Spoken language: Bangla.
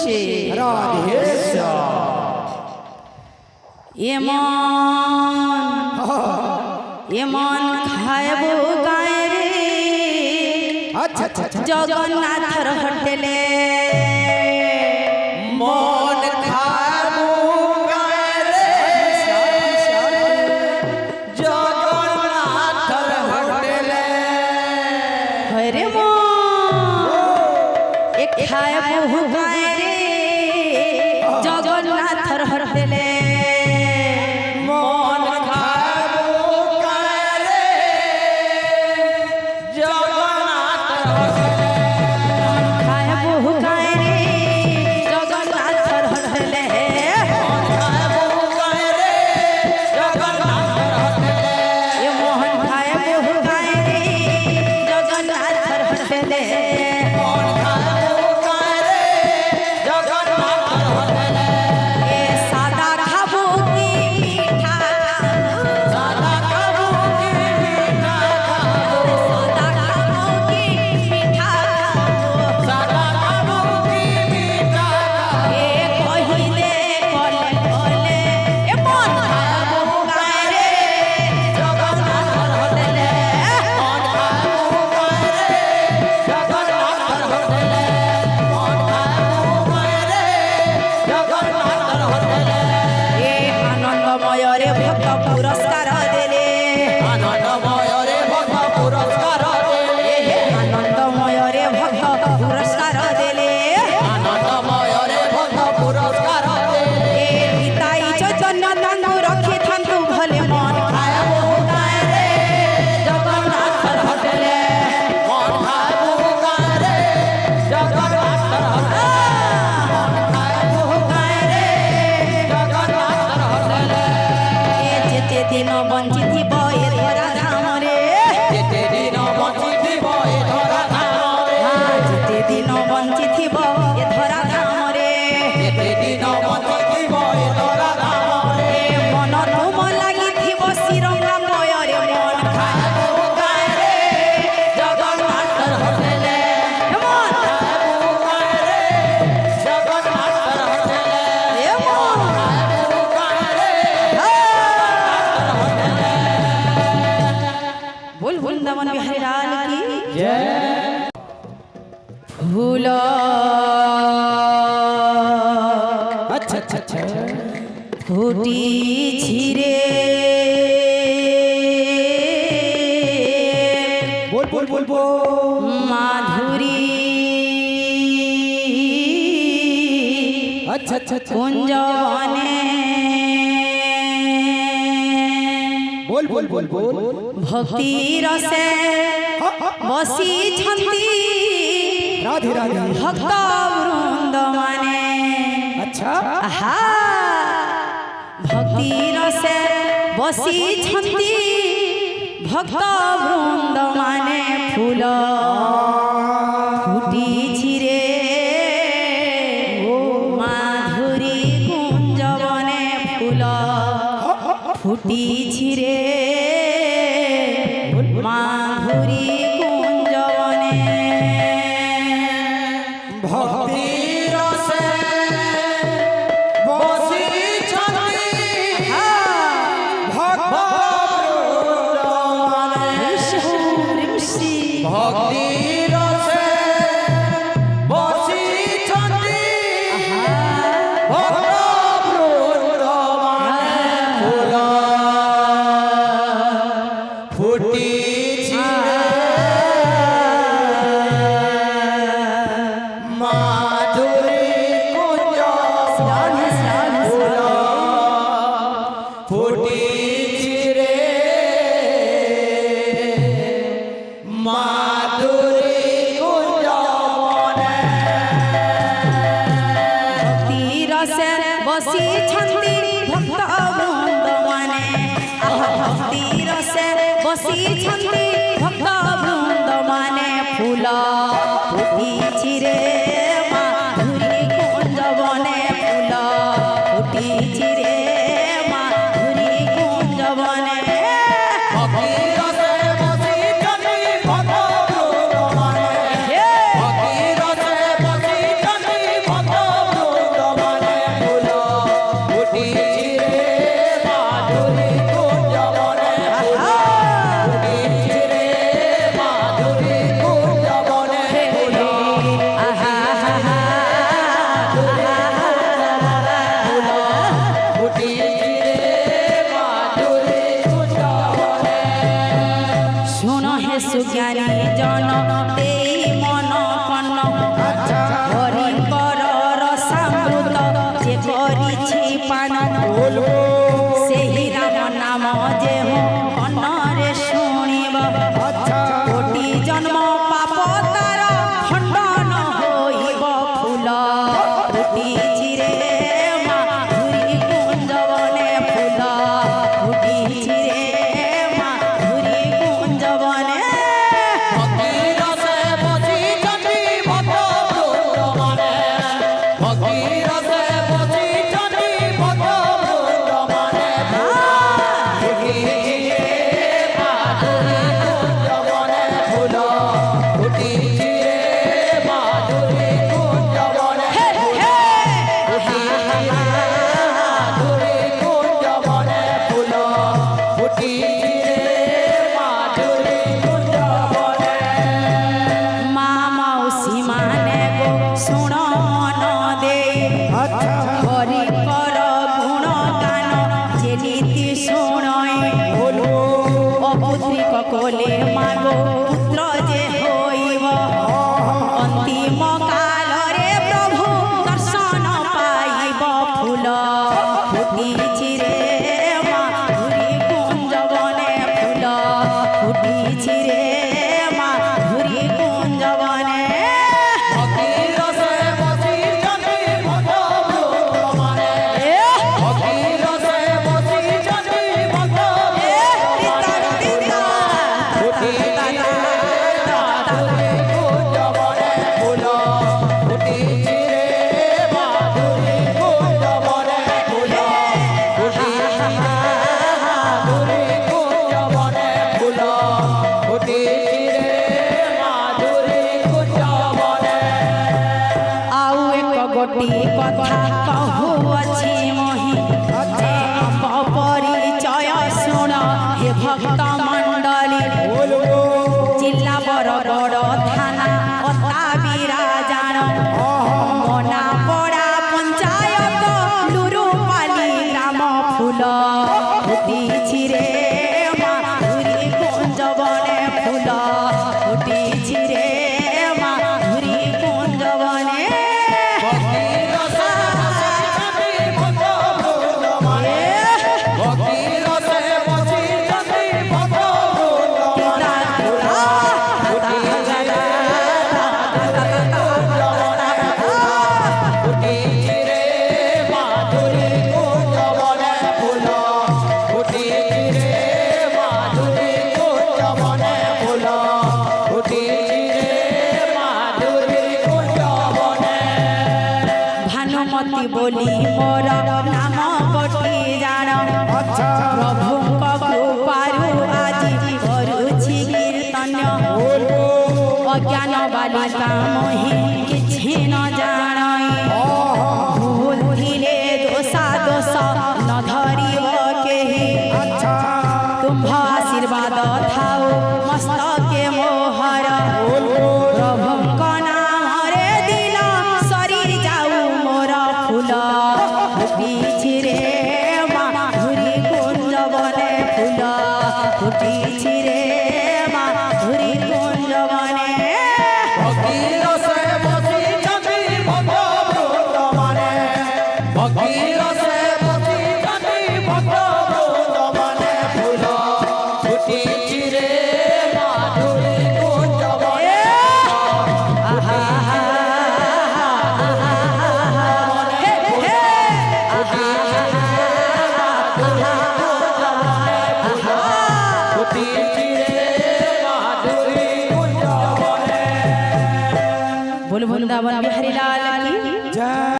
সে রাধে এমন খাইব গায়ে রে আচ্ছা জগন্নাথর হোটেলে মন খাবো গায়ে রে জগন্নাথর হোটেলে হরে এক খাইব গায়ে রে জগন্নাথর হোটেলে মন খাবো গায়ে রে জগন্নাথর খাইব গায়ে রে জগন্নাথর হোটেলে মন খাবো গায়ে রে জগন্নাথর হোটেলে এ মোহন খাইব গায়ে রে জগন্নাথর হোটেলে মন খাবো গায়ে রে জগন্নাথর হোটেলে এ সাদা খাবো কি মিঠা সাদা খাবো কি মিঠা খাবো সাদা খাবো কি মিঠা সাদা খাবো কি মিঠা খাবো এ কহিলে কলে কলে এ মন খাবো গায়ে রে জগন্নাথর হোটেলে মন খাবো গায়ে রে জগন্নাথর হোটেলে মন খাবো গায়ে রে জগন্নাথর হোটেলে এ আনন্দময় রে ভক্ত পুরস্কার দেলে আনন্দময় রে ভক্ত পুরস্কার দেলে আনন্দময় রে ভক্ত পুরস্কার দেলে আনন্দময় রে ভক্ত পুরস্কার দেলে এ পিতাই চৈতন্য তাঙ্গু রক্ষে থাঙ্গু ভলে মন খাবো গায়ে রে জগন্নাথর হোটেলে মন খাবো গায়ে রে জগন্নাথর হোটেলে মন খাবো গায়ে রে জগন্নাথর হোটেলে এ যেতে দিন বঞ্চিত এ ধরা ধাম রে যেতে দিন বঞ্চিত এ ধরা ধাম রে যেতে দিন বঞ্চিত এ ধরা ধাম রে যেতে দিন বঞ্চিত এ ধরা ধাম রে এ মন তুম লাগিথিব শ্রীরঙ্গাময় রে মন খাবো গায়ে রে জগন্নাথর হোটেলে মন খাবো গায়ে রে জগন্নাথর হোটেলে এ মন খাবো গায়ে রে बोल वृंदावन बिहारी लाल की जय फूल अच्छा फूटी छिरे बोल माधुरी अच्छा कुंजवने बोल भक्ति रसे बसी छंती राधे भक्त वृंद माने अच्छा आहा भक्ति रसे बसी छंती भक्त वृंद माने फूल फुटी छिरे माधुरी कुंजवने फूल फुटी छिरे माधुरी कुंजवने भक्ति रसे बसी छंती भक्त वृंद माने भक्ति रसे बसी छंती भक्त वृंद माने फूल फुटी माधुरी कुंज फुटी चिरे माधुरी कुंज भक्ति रसे बसी छंती भक्त वृंद माने भक्ति रसे बसी छंती भक्त वृंद माने फूल फुटी छिरे माधुरी कुंजवने फूल फुटी छिरे माधुरी कुंजवने भक्ति रसे बसी छंती भक्त वृंद माने हे भक्ति रसे बसी छंती भक्त ফুটিছি রে মাধুরী কুঞ্জবনে ফুল ফুটিছি রে মাধুরী কুঞ্জবনে ভক্তি রসে বসিছন্তি ভক্ত বৃন্দমানে ভক্তি রসে বসিছন্তি ভক্ত বৃন্দমানে ফুটিছি রে মাধুরী কুঞ্জবনে ফুল ফুটিছি রে মাধুরী কুঞ্জবনে মাধুরী কুঞ্জবনে ফুল ফুটিছি রে মাধুরী কুঞ্জবনে মা মাউসী মানে গো শুণ মন দেই হরি কর গুণ গান যে নীতি শুণই অপুত্রিক কোলে মাগো পুত্র যে হইব অন্তিম কালরে প্রভু দর্শন পাইব ফুল ফুটিছি রে মাধুরী কুঞ্জবনে ফুল ফুটিছি রে মাধুরী কুঞ্জবনে ভক্তি রসে বসিছন্তি ভক্ত বৃন্দমানে ভক্তি রসে বসিছন্তি ভক্ত বৃন্দমানে ফুটিছি রে মাধুরী কুঞ্জবনে ফুল ফুটিছি রে মাধুরী কুঞ্জবনে ফুল ফুটিছি রে মাধুরী কুঞ্জবনে ফুল ফুটিছি রে মাধুরী কুঞ্জবনে ଆଉ ଏକ ଗୋଟିଏ କଥା କହୁଅଛି ମହି ଯେ ଅପ ପରିଚୟ ଶୁଣ ହେ ଭକ୍ତ ମଣ୍ଡଳୀ ଜିଲ୍ଲା ବରଗଡ଼ ଥାନା ଅତା ବିରାଜାଣ ମନାପଡ଼ା ପଞ୍ଚାୟତ ଲୁରୁପାଲି ଗ୍ରାମ ଫୁଲ ଫୁଟିଛି ରେ ମାଧୁରୀ କୁଞ୍ଜବନେ ଫୁଲ ଫୁଟିଛି ରେ ମାଧୁରୀ କୁଞ୍ଜବନେ ভক্তি রসে বসিছন্তি ভক্ত বৃন্দমানে ভক্তি রসে বসিছন্তি ভক্ত বৃন্দমানে ফুটিছি রে মাধুরী কুঞ্জবনে ফুটিছি রে মাধুরী কুঞ্জবনে ফুল ফুটিছি রে মাধুরী কুঞ্জবনে ফুল ফুটিছি রে মাধুরী কুঞ্জবনে ଭାନୁମତୀ ବୋଲି ମୋର ନାମ ଗୋଟି ଜାଣ ପ୍ରଭୁଙ୍କ କୃପାରୁ ଆଜି କରୁଛି କୀର୍ତ୍ତନ ଅଜ୍ଞାନ ବାଲିକା ମୋହି କିଛି ନ ଜାଣଇ ଭୁଲ ଥିଲେ ଦୋଷା ଦୋଷ ନ ଧରିବ କେହି ତୁମ୍ଭ ଆଶୀର୍ବାଦ ଥାଉ ମସ୍ତକେ ମୋହର ପ୍ରଭୁଙ୍କ ନାମରେ ଦିନ ସରି ଯାଉ ମୋର ଫୁଲ ଫୁଟିଛି ରେ ମାଧୁରୀ କୁଞ୍ଜବନେ ଫୁଲ ফুটিছি রে মাধুরী কুঞ্জবনে। ভক্তি রসে বসিছন্তি ভক্ত বৃন্দমানে, ভক্তি রসে বসিছন্তি ভক্ত বৃন্দমানে। ফুল ফুটিছি রে মাধুরী কুঞ্জবনে। बोल वृंदावन बिहारी लाल की जय।